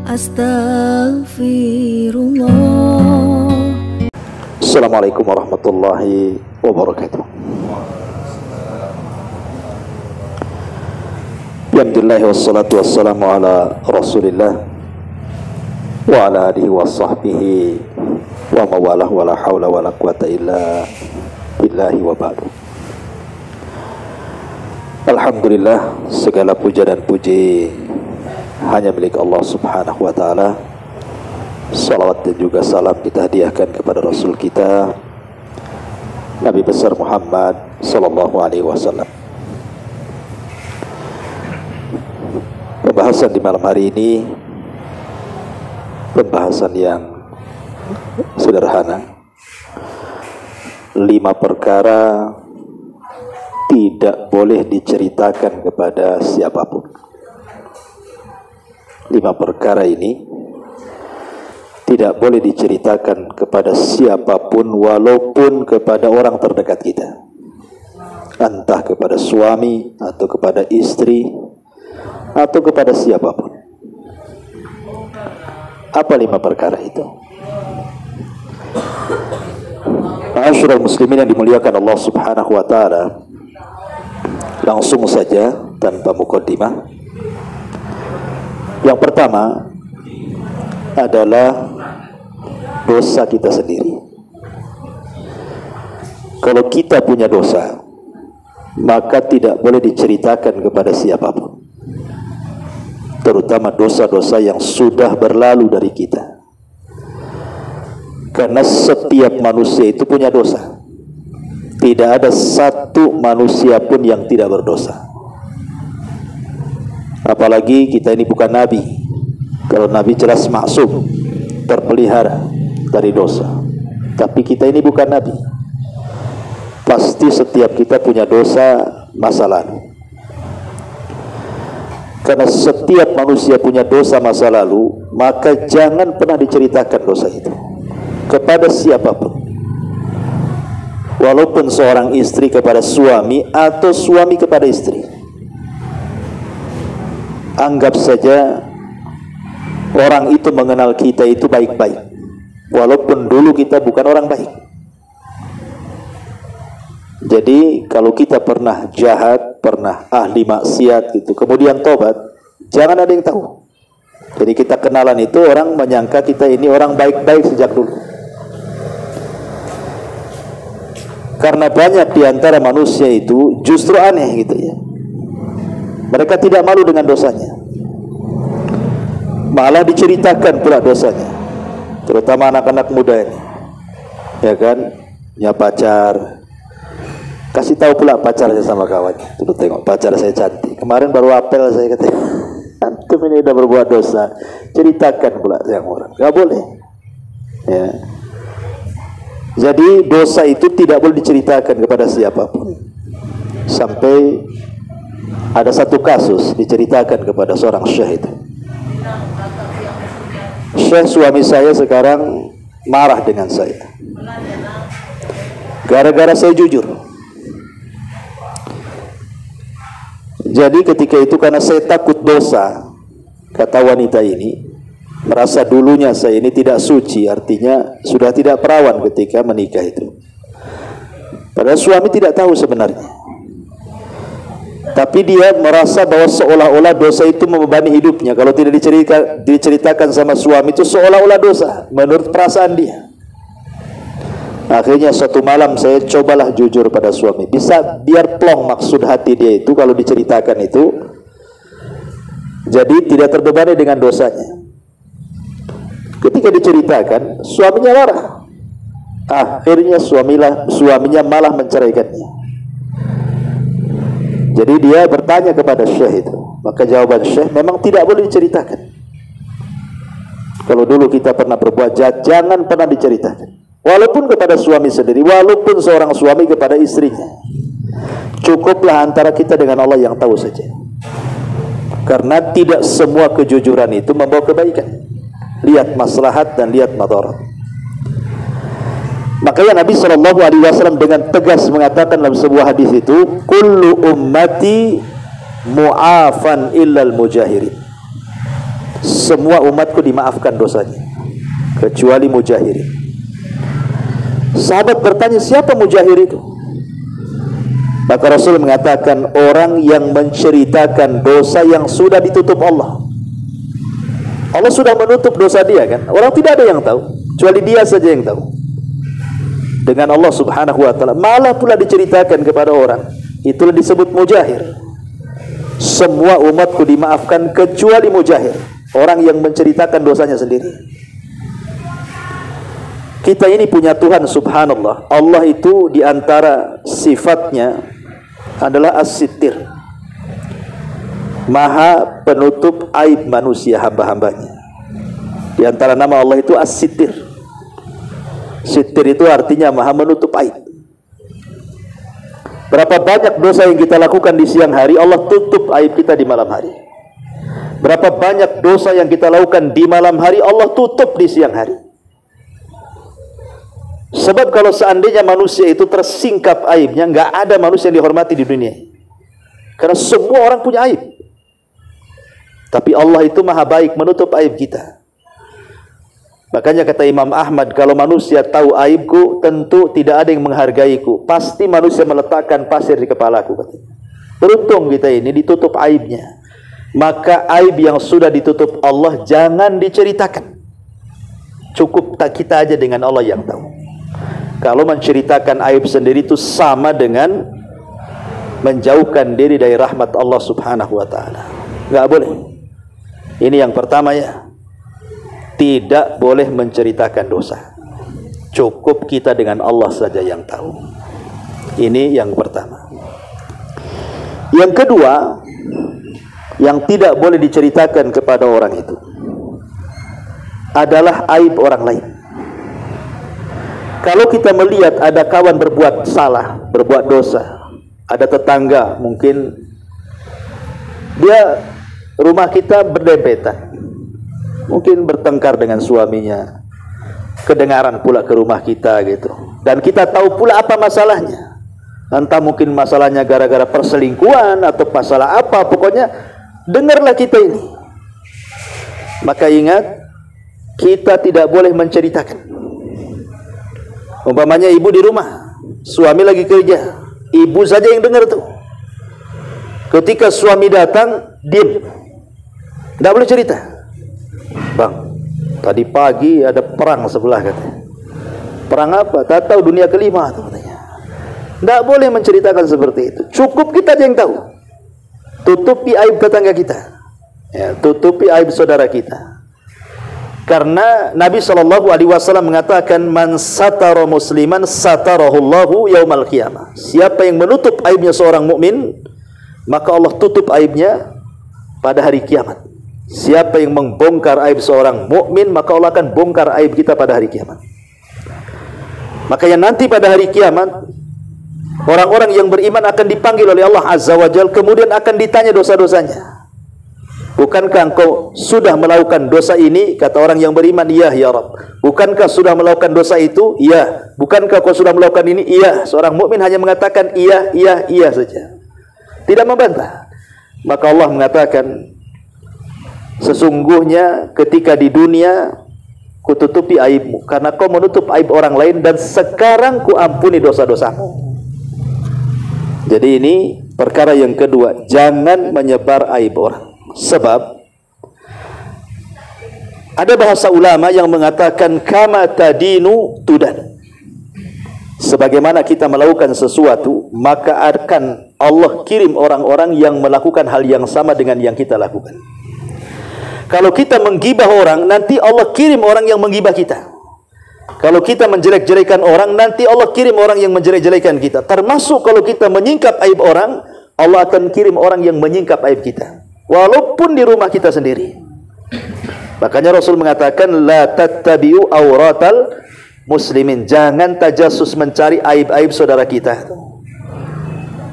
Astaghfirullah. Assalamualaikum warahmatullahi wabarakatuh. Alhamdulillah wassalatu wassalamu ala Rasulillah wa ala alihi wa sahbihi wa mawalah wa la hawla wa la quwata illa billahi wa ba'du. Alhamdulillah, segala puja dan puji hanya milik Allah subhanahu wa ta'ala. Salawat dan juga salam kita hadiahkan kepada Rasul kita Nabi besar Muhammad sallallahu alaihi wasallam. Pembahasan di malam hari ini pembahasan yang sederhana. 5 perkara tidak boleh diceritakan kepada siapapun. 5 perkara ini tidak boleh diceritakan kepada siapapun, walaupun kepada orang terdekat kita, entah kepada suami atau kepada istri atau kepada siapapun. Apa 5 perkara itu? Ma'asyiral muslimin yang dimuliakan Allah subhanahu wa ta'ala, langsung saja tanpa mukaddimah. Yang pertama adalah dosa kita sendiri. Kalau kita punya dosa, maka tidak boleh diceritakan kepada siapapun, terutama dosa-dosa yang sudah berlalu dari kita. Karena setiap manusia itu punya dosa. Tidak ada satu manusia pun yang tidak berdosa. Apalagi kita ini bukan nabi. Kalau nabi jelas maksum, terpelihara dari dosa. Tapi kita ini bukan nabi. Pasti setiap kita punya dosa masa lalu. Karena setiap manusia punya dosa masa lalu, maka jangan pernah diceritakan dosa itu kepada siapapun. Walaupun seorang istri kepada suami atau suami kepada istri. Anggap saja orang itu mengenal kita itu baik-baik, walaupun dulu kita bukan orang baik. Jadi kalau kita pernah jahat, pernah ahli maksiat gitu, kemudian tobat, jangan ada yang tahu. Jadi kita kenalan itu orang menyangka kita ini orang baik-baik sejak dulu. Karena banyak diantara manusia itu justru aneh gitu ya. Mereka tidak malu dengan dosanya, malah diceritakan pula dosanya. Terutama anak-anak muda ini, ya kan, punya pacar, kasih tahu pula pacarnya sama kawannya. Tuh tengok pacar saya cantik. Kemarin baru apel saya kata, antum ini udah berbuat dosa. Ceritakan pula yang orang. Gak boleh. Ya. Jadi dosa itu tidak boleh diceritakan kepada siapapun. Sampai ada satu kasus diceritakan kepada seorang syekh itu. Syekh, suami saya sekarang marah dengan saya gara-gara saya jujur. Jadi ketika itu karena saya takut dosa, kata wanita ini, merasa dulunya saya ini tidak suci, artinya sudah tidak perawan ketika menikah itu. Padahal suami tidak tahu sebenarnya. Tapi dia merasa bahwa seolah-olah dosa itu membebani hidupnya. Kalau tidak diceritakan sama suami itu seolah-olah dosa menurut perasaan dia. Akhirnya suatu malam saya cobalah jujur pada suami. Bisa biar plong maksud hati dia itu kalau diceritakan itu. Jadi tidak terbebani dengan dosanya. Ketika diceritakan, suaminya marah. Akhirnya suaminya malah menceraikannya. Jadi dia bertanya kepada syekh itu. Maka jawaban syekh, memang tidak boleh diceritakan. Kalau dulu kita pernah berbuat jahat, jangan pernah diceritakan. Walaupun kepada suami sendiri, walaupun seorang suami kepada istrinya. Cukuplah antara kita dengan Allah yang tahu saja. Karena tidak semua kejujuran itu membawa kebaikan. Lihat maslahat dan lihat madarat. Makanya Nabi SAW dengan tegas mengatakan dalam sebuah hadis itu, kullu ummati mu'afan illal mujahirin. semua umatku dimaafkan dosanya kecuali mujahirin. Sahabat bertanya, siapa mujahir itu? Maka Rasul mengatakan, orang yang menceritakan dosa yang sudah ditutup Allah. Allah sudah menutup dosa dia kan. Orang tidak ada yang tahu, kecuali dia saja yang tahu. Dengan Allah subhanahu wa ta'ala malah pula diceritakan kepada orang, itulah disebut mujahir. Semua umatku dimaafkan kecuali mujahir, orang yang menceritakan dosanya sendiri. Kita ini punya Tuhan subhanallah. Allah itu diantara sifatnya adalah as-sittir, maha penutup aib manusia hamba-hambanya. Di antara nama Allah itu as-sittir. Sittir itu artinya maha menutup aib. Berapa banyak dosa yang kita lakukan di siang hari, Allah tutup aib kita di malam hari. Berapa banyak dosa yang kita lakukan di malam hari, Allah tutup di siang hari. Sebab kalau seandainya manusia itu tersingkap aibnya, nggak ada manusia yang dihormati di dunia. Karena semua orang punya aib. Tapi Allah itu maha baik menutup aib kita. Makanya kata Imam Ahmad, kalau manusia tahu aibku, tentu tidak ada yang menghargaiku. Pasti manusia meletakkan pasir di kepalaku. Beruntung kita ini ditutup aibnya. Maka aib yang sudah ditutup Allah jangan diceritakan. Cukup tak kita aja dengan Allah yang tahu. Kalau menceritakan aib sendiri itu sama dengan menjauhkan diri dari rahmat Allah subhanahu wa ta'ala. Nggak boleh. Ini yang pertama ya. Tidak boleh menceritakan dosa. Cukup kita dengan Allah saja yang tahu. Ini yang pertama. Yang kedua, yang tidak boleh diceritakan kepada orang itu adalah aib orang lain. Kalau kita melihat ada kawan berbuat salah, berbuat dosa, ada tetangga mungkin dia rumah kita berdempetan, mungkin bertengkar dengan suaminya, kedengaran pula ke rumah kita gitu, dan kita tahu pula apa masalahnya. Entah mungkin masalahnya gara-gara perselingkuhan atau masalah apa, pokoknya dengarlah kita ini. Maka ingat, kita tidak boleh menceritakan. Umpamanya ibu di rumah, suami lagi kerja, ibu saja yang dengar tuh. Ketika suami datang, diam, tidak boleh cerita. Bang, tadi pagi ada perang sebelah katanya. Perang apa? Tak tahu, dunia kelima katanya. Tidak boleh menceritakan seperti itu. Cukup kita aja yang tahu. Tutupi aib tetangga kita, ya, tutupi aib saudara kita. Karena Nabi SAW mengatakan, man satara musliman satarahullahu yaumal qiyamah. Siapa yang menutup aibnya seorang mukmin, maka Allah tutup aibnya pada hari kiamat. Siapa yang membongkar aib seorang mukmin, maka Allah akan bongkar aib kita pada hari kiamat. Makanya nanti pada hari kiamat, orang-orang yang beriman akan dipanggil oleh Allah Azza wa Jalla, kemudian akan ditanya dosa-dosanya. Bukankah engkau sudah melakukan dosa ini? Kata orang yang beriman, iya ya Rabb. Bukankah sudah melakukan dosa itu? Iya. Bukankah kau sudah melakukan ini? Iya. Seorang mukmin hanya mengatakan iya, iya, iya saja, tidak membantah. Maka Allah mengatakan, sesungguhnya ketika di dunia kututupi aibmu, karena kau menutup aib orang lain, dan sekarang ku ampuni dosa-dosamu. Jadi ini perkara yang kedua, jangan menyebar aib orang. Sebab ada bahasa ulama yang mengatakan kama tadinu tudan. Sebagaimana kita melakukan sesuatu, maka akan Allah kirim orang-orang yang melakukan hal yang sama dengan yang kita lakukan. Kalau kita menggibah orang, nanti Allah kirim orang yang menggibah kita. Kalau kita menjelek-jelekan orang, nanti Allah kirim orang yang menjelek-jelekan kita. Termasuk kalau kita menyingkap aib orang, Allah akan kirim orang yang menyingkap aib kita, walaupun di rumah kita sendiri. Makanya Rasul mengatakan, la tattabi'u auratal muslimin. Jangan tajasus mencari aib-aib saudara kita.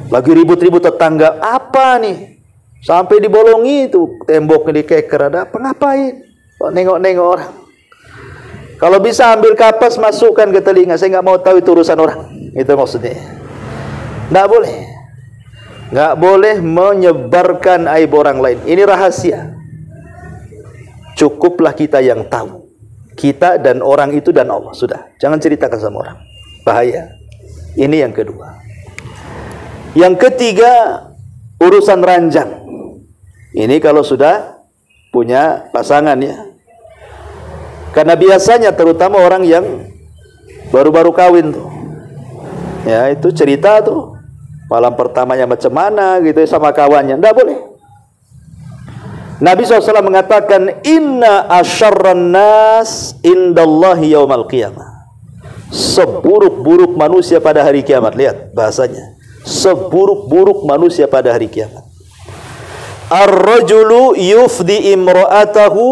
Lagi ribut-ribut tetangga, apa nih? Sampai dibolongi itu temboknya, dikeker, ada apa? Ngapain? Nengok-nengok orang. Kalau bisa ambil kapas, masukkan ke telinga. Saya nggak mau tahu itu urusan orang. Itu maksudnya. Nggak boleh. Nggak boleh menyebarkan aib orang lain. Ini rahasia. Cukuplah kita yang tahu. Kita dan orang itu dan Allah. Sudah. Jangan ceritakan sama orang. Bahaya. Ini yang kedua. Yang ketiga, urusan ranjang. Ini kalau sudah punya pasangan ya. Karena biasanya terutama orang yang baru-baru kawin tuh. Ya, itu cerita tuh. Malam pertamanya macam mana gitu ya sama kawannya. Enggak boleh. Nabi SAW mengatakan, Inna asyarran nas indallahi yaumal qiyamah. Seburuk-buruk manusia pada hari kiamat. Lihat bahasanya. Seburuk-buruk manusia pada hari kiamat. Ar-rajulu yufdi imra'atahu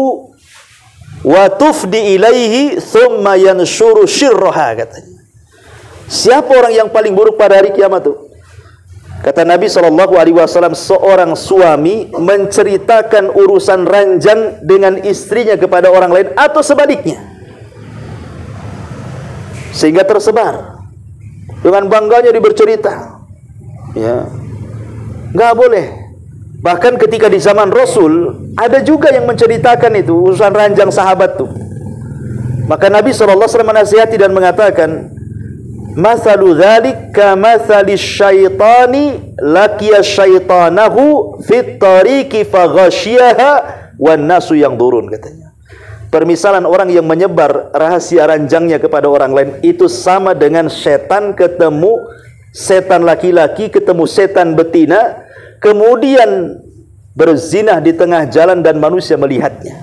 wa tufdi ilaihi thumma yanshuru syirraha, katanya. Siapa orang yang paling buruk pada hari kiamat itu? Kata Nabi SAW, seorang suami menceritakan urusan ranjang dengan istrinya kepada orang lain atau sebaliknya, sehingga tersebar. Dengan bangganya dia bercerita. Ya, nggak boleh. Bahkan ketika di zaman Rasul ada juga yang menceritakan itu urusan ranjang sahabat tuh. Maka Nabi SAW menasihati dan mengatakan, Mathalu dzalik kamathali syaitani laqiya syaitanahu fit tariqi faghasyiha wan nasu yang durun, katanya. Permisalan orang yang menyebar rahasia ranjangnya kepada orang lain itu sama dengan setan ketemu setan laki-laki, ketemu setan betina, kemudian berzinah di tengah jalan dan manusia melihatnya.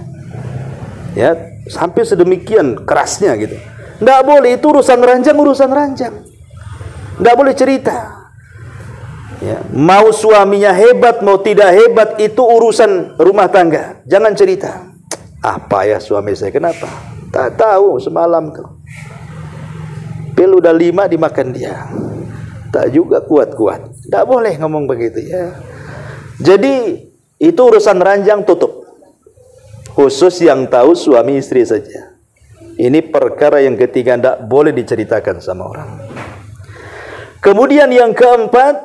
Ya, sampai sedemikian kerasnya gitu. Nggak boleh, itu urusan ranjang, urusan ranjang. Nggak boleh cerita. Ya, mau suaminya hebat, mau tidak hebat, itu urusan rumah tangga. Jangan cerita. Apa ya suami saya, kenapa? Tak tahu, semalam tuh pil udah 5 dimakan dia. Tak juga kuat-kuat. Nggak boleh ngomong begitu ya. Jadi itu urusan ranjang, tutup. Khusus yang tahu suami istri saja. Ini perkara yang ketiga, tidak boleh diceritakan sama orang. Kemudian yang keempat,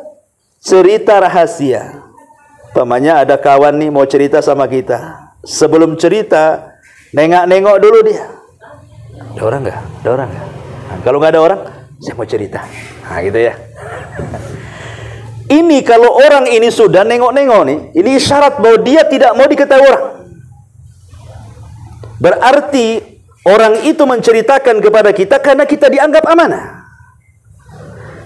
cerita rahasia. Pamannya ada kawan nih mau cerita sama kita. Sebelum cerita, nengok-nengok dulu dia. Ada orang nggak? Ada orang nggak? Nah, kalau nggak ada orang, saya mau cerita. Nah gitu ya. Ini kalau orang ini sudah nengok-nengok nih, ini syarat bahwa dia tidak mau diketahui orang. Berarti orang itu menceritakan kepada kita karena kita dianggap amanah.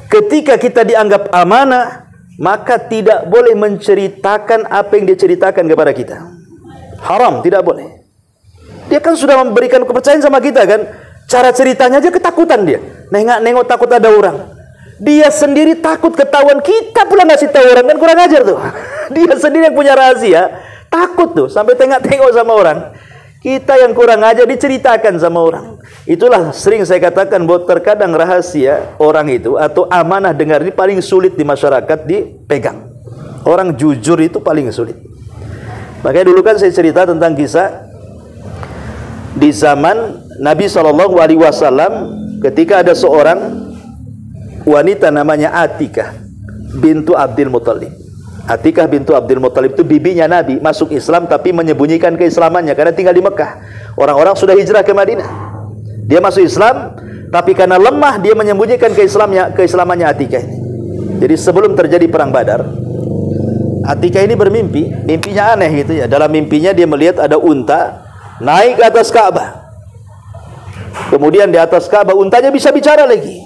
Ketika kita dianggap amanah, maka tidak boleh menceritakan apa yang dia ceritakan kepada kita. Haram, tidak boleh. Dia kan sudah memberikan kepercayaan sama kita kan. Cara ceritanya aja ketakutan dia. Nengok-nengok takut ada orang. Dia sendiri takut ketahuan, kita pula ngasih tahu orang, kan kurang ajar tuh. Dia sendiri yang punya rahasia, takut tuh sampai tengok-tengok sama orang. Kita yang kurang ajar diceritakan sama orang. Itulah sering saya katakan bahwa terkadang rahasia orang itu atau amanah dengar ini paling sulit di masyarakat dipegang. Orang jujur itu paling sulit. Makanya dulu kan saya cerita tentang kisah di zaman Nabi SAW ketika ada seorang wanita namanya Atikah bintu Abdul Muthalib. Atikah bintu Abdul Muthalib itu bibinya Nabi, masuk Islam tapi menyembunyikan keislamannya karena tinggal di Mekah. Orang-orang sudah hijrah ke Madinah. Dia masuk Islam tapi karena lemah dia menyembunyikan keislamannya Atikah ini. Jadi sebelum terjadi perang Badar, Atikah ini bermimpi, mimpinya aneh gitu ya. Dalam mimpinya dia melihat ada unta naik ke atas Ka'bah. Kemudian di atas Ka'bah untanya bisa bicara lagi.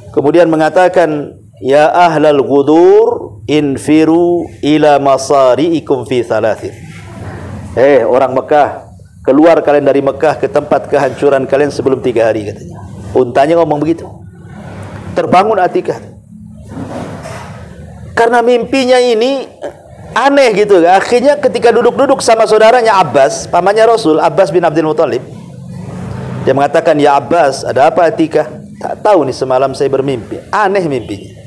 Kemudian mengatakan, ya ahlal ghudur infiru ila masari'ikum fi thalathin. Orang Mekah, keluar kalian dari Mekah ke tempat kehancuran kalian sebelum 3 hari, katanya. Untanya ngomong begitu. Terbangun Atikah. Karena mimpinya ini aneh gitu. Akhirnya ketika duduk-duduk sama saudaranya Abbas, pamannya Rasul, Abbas bin Abdul Muthalib, dia mengatakan, ya Abbas, ada apa Atikah? Tak tahu nih, semalam saya bermimpi. Aneh mimpinya.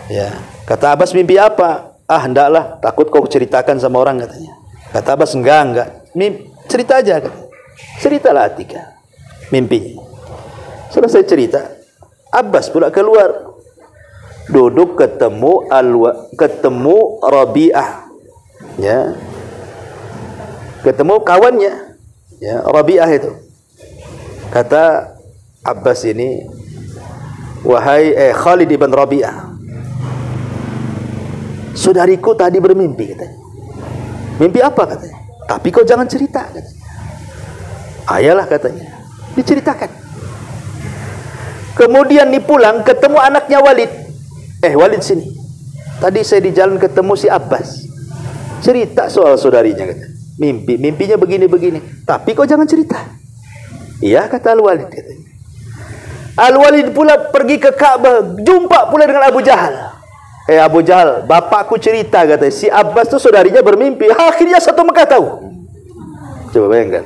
Ya, kata Abbas, mimpi apa? Ah, hendaklah, takut kau ceritakan sama orang, katanya. Kata Abbas, enggak. Cerita aja, katanya. Ceritalah Atikah mimpinya. Selesai cerita, Abbas pula keluar. Duduk ketemu Rabi'ah. Ya. ketemu kawannya, ya, Rabi'ah itu. Kata Abbas ini, wahai Khalid ibn Rabi'ah, saudariku tadi bermimpi katanya. Mimpi apa katanya? Tapi kau jangan cerita katanya. Ayalah katanya, diceritakan. Kemudian nih pulang ketemu anaknya Walid. Walid sini. Tadi saya di jalan ketemu si Abbas. Cerita soal saudarinya katanya. Mimpinya begini-begini. Tapi kau jangan cerita. Iya kata Al-Walid katanya. Al-Walid pula pergi ke Ka'bah, jumpa pula dengan Abu Jahal. Abu Jahal, bapakku cerita katanya, si Abbas tu saudarinya bermimpi. Akhirnya satu Mekah tahu. Coba bayangkan.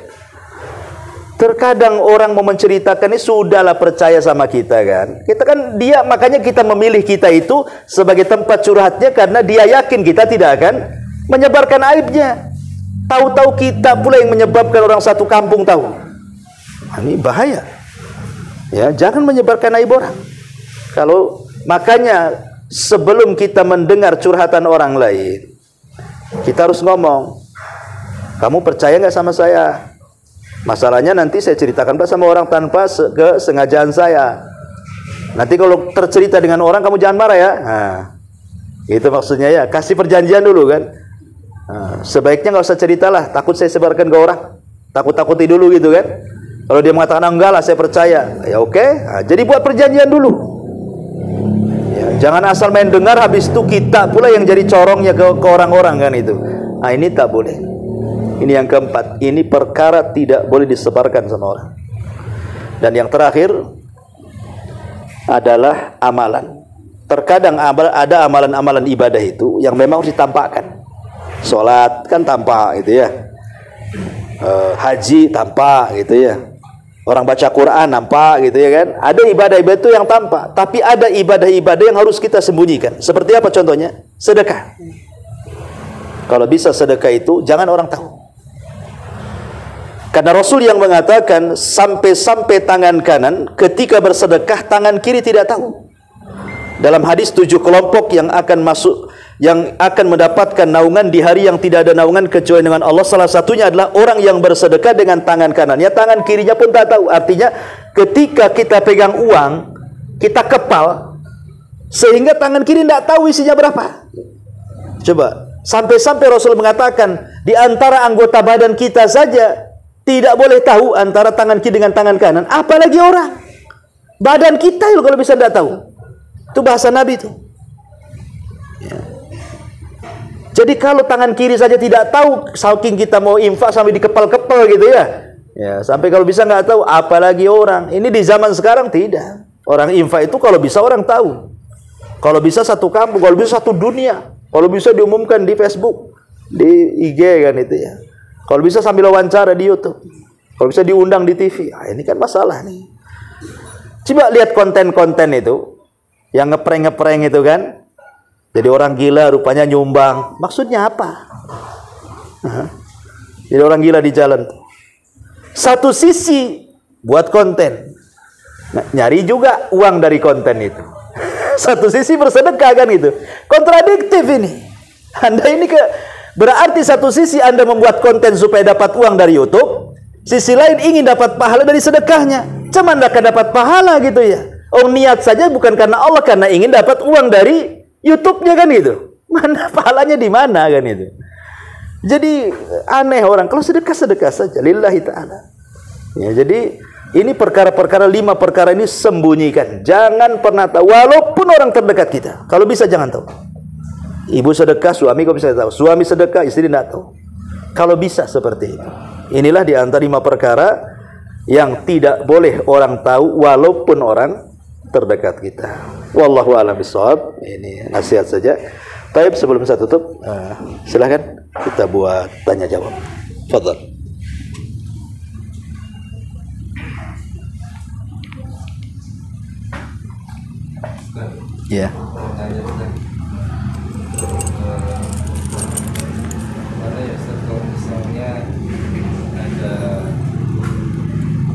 Terkadang orang mau menceritakan ini sudahlah percaya sama kita kan. Kita kan dia, makanya kita memilih kita itu sebagai tempat curhatnya karena dia yakin kita tidak akan menyebarkan aibnya. Tahu-tahu kita pula yang menyebabkan orang satu kampung tahu. Ini bahaya. Ya, jangan menyebarkan aib orang. Kalau makanya sebelum kita mendengar curhatan orang lain, kita harus ngomong, kamu percaya nggak sama saya? Masalahnya nanti saya ceritakan sama orang tanpa kesengajaan saya. Nanti kalau tercerita dengan orang, kamu jangan marah ya. Nah, itu maksudnya ya. Kasih perjanjian dulu kan. Nah, sebaiknya nggak usah ceritalah. Takut saya sebarkan ke orang. Takut-takuti dulu gitu kan. Kalau dia mengatakan enggak lah, saya percaya. Ya oke. Nah, jadi buat perjanjian dulu. Ya, jangan asal main dengar, habis itu kita pula yang jadi corongnya ke orang-orang kan itu. Nah, ini tak boleh. Ini yang keempat. Ini perkara tidak boleh disebarkan sama orang. Dan yang terakhir adalah amalan. Terkadang ada amalan-amalan ibadah itu yang memang harus ditampakkan. Sholat kan tampak gitu ya. Haji tampak gitu ya. Orang baca Quran nampak gitu ya kan. Ada ibadah-ibadah itu yang tampak, tapi ada ibadah-ibadah yang harus kita sembunyikan. Seperti apa contohnya? Sedekah. Kalau bisa sedekah itu jangan orang tahu. Karena Rasul yang mengatakan sampai-sampai tangan kanan ketika bersedekah tangan kiri tidak tahu. Dalam hadis 7 kelompok yang akan masuk, yang akan mendapatkan naungan di hari yang tidak ada naungan kecuali dengan Allah. Salah satunya adalah orang yang bersedekah dengan tangan kanannya, tangan kirinya pun tak tahu. Artinya ketika kita pegang uang, kita kepal sehingga tangan kiri tidak tahu isinya berapa. Coba, sampai-sampai Rasul mengatakan di antara anggota badan kita saja tidak boleh tahu antara tangan kiri dengan tangan kanan, apalagi orang. Badan kita kalau bisa tidak tahu. Itu bahasa Nabi itu. Ya. Jadi kalau tangan kiri saja tidak tahu, saking kita mau infak sampai dikepal-kepal gitu ya. Ya, sampai kalau bisa nggak tahu, apalagi orang. Ini di zaman sekarang tidak. Orang infak itu kalau bisa orang tahu. Kalau bisa satu kampung, kalau bisa satu dunia. Kalau bisa diumumkan di Facebook, di IG kan itu ya. Kalau bisa sambil wawancara di YouTube. Kalau bisa diundang di TV. Nah, ini kan masalah nih. Coba lihat konten-konten itu yang ngeprank-ngeprank itu kan. Jadi orang gila rupanya nyumbang. Maksudnya apa? Jadi orang gila di jalan. Satu sisi buat konten. Nah, nyari juga uang dari konten itu. Satu sisi bersedekah kan itu. Kontradiktif ini. Anda ini berarti satu sisi Anda membuat konten supaya dapat uang dari YouTube. Sisi lain ingin dapat pahala dari sedekahnya. Cuma Anda akan dapat pahala gitu ya. Oh, niat saja bukan karena Allah, karena ingin dapat uang dari YouTube-nya kan gitu. Mana pahalanya di mana kan itu. Jadi aneh orang. Kalau sedekah saja lillahi ta'ala. Ya, jadi ini perkara-perkara 5 perkara ini sembunyikan. Jangan pernah tahu walaupun orang terdekat kita. Kalau bisa jangan tahu. Ibu sedekah, suami kok bisa tahu. Suami sedekah, istri tidak tahu. Kalau bisa seperti itu. Inilah di antara 5 perkara yang tidak boleh orang tahu walaupun orang terdekat kita. Wallahu a'lam bishawab. Ini nasihat saja. Baik, sebelum saya tutup, silakan kita buat tanya jawab. Fadhal. Ya. Mana ya kalau misalnya ada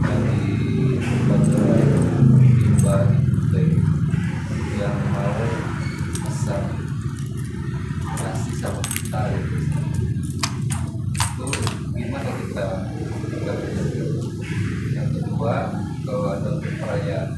dari lembaga yang mau asal kasih sama kita itu gimana kita. Yang kedua, kalau ada untuk perayaan